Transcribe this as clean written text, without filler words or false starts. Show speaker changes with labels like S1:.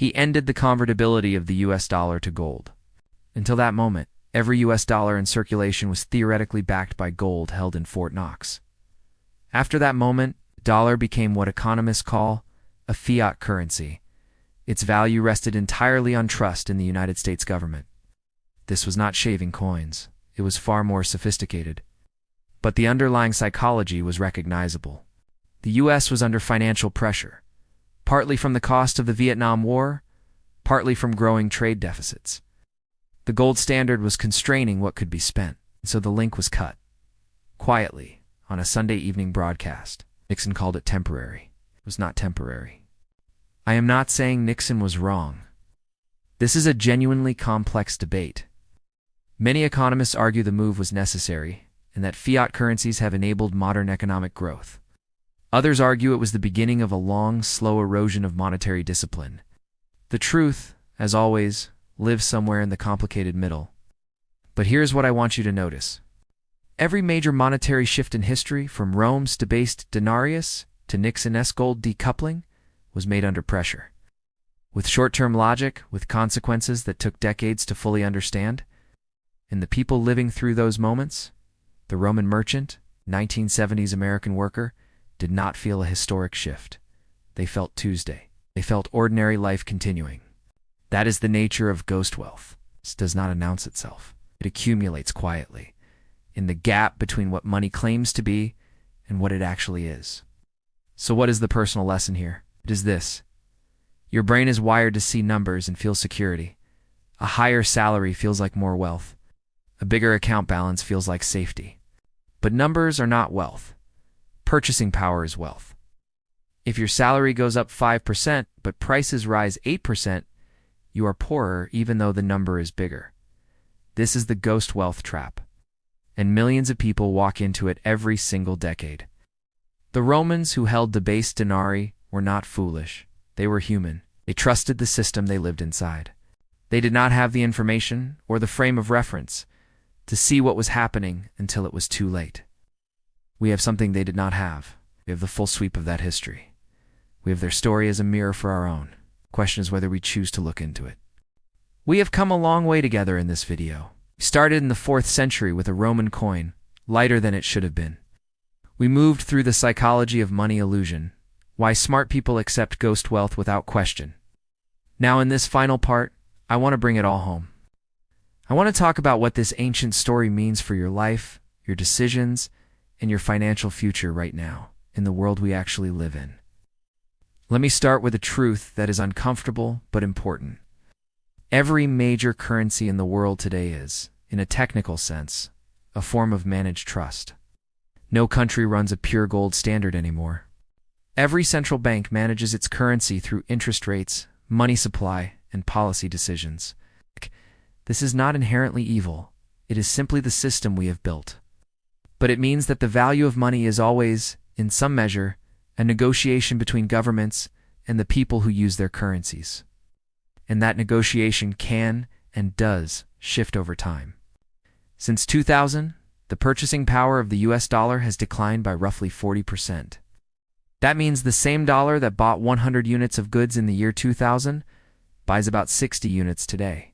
S1: He ended the convertibility of the US dollar to gold. Until that moment, every US dollar in circulation was theoretically backed by gold held in Fort Knox. After that moment, the dollar became what economists call a fiat currency. Its value rested entirely on trust in the United States government. This was not shaving coins. It was far more sophisticated. But the underlying psychology was recognizable. The US was under financial pressure, partly from the cost of the Vietnam War, partly from growing trade deficits. The gold standard was constraining what could be spent, so the link was cut. Quietly, on a Sunday evening broadcast, Nixon called it temporary. It was not temporary. I am not saying Nixon was wrong. This is a genuinely complex debate. Many economists argue the move was necessary, and that fiat currencies have enabled modern economic growth. Others argue it was the beginning of a long, slow erosion of monetary discipline. The truth, as always, lives somewhere in the complicated middle. But here's what I want you to notice. Every major monetary shift in history, from Rome's debased denarius to Nixon's gold decoupling, was made under pressure. With short-term logic, with consequences that took decades to fully understand. And the people living through those moments, the Roman merchant, 1970s American worker, did not feel a historic shift. They felt Tuesday. They felt ordinary life continuing. That is the nature of ghost wealth. It does not announce itself. It accumulates quietly, in the gap between what money claims to be and what it actually is. So what is the personal lesson here? It is this. Your brain is wired to see numbers and feel security. A higher salary feels like more wealth. A bigger account balance feels like safety. But numbers are not wealth. Purchasing power is wealth. If your salary goes up 5%, but prices rise 8%, you are poorer even though the number is bigger. This is the ghost wealth trap. And millions of people walk into it every single decade. The Romans who held debased denarii were not foolish. They were human. They trusted the system they lived inside. They did not have the information or the frame of reference to see what was happening until it was too late. We have something they did not have. We have the full sweep of that history. We have their story as a mirror for our own. The question is whether we choose to look into it. We have come a long way together in this video. We started in the 4th century with a Roman coin, lighter than it should have been. We moved through the psychology of money illusion, why smart people accept ghost wealth without question. Now in this final part, I want to bring it all home. I want to talk about what this ancient story means for your life, your decisions, and your financial future right now, in the world we actually live in. Let me start with a truth that is uncomfortable but important. Every major currency in the world today is, in a technical sense, a form of managed trust. No country runs a pure gold standard anymore. Every central bank manages its currency through interest rates, money supply, and policy decisions. This is not inherently evil. It is simply the system we have built. But it means that the value of money is always, in some measure, a negotiation between governments and the people who use their currencies. And that negotiation can and does shift over time. Since 2000, the purchasing power of the US dollar has declined by roughly 40%. That means the same dollar that bought 100 units of goods in the year 2000 buys about 60 units today.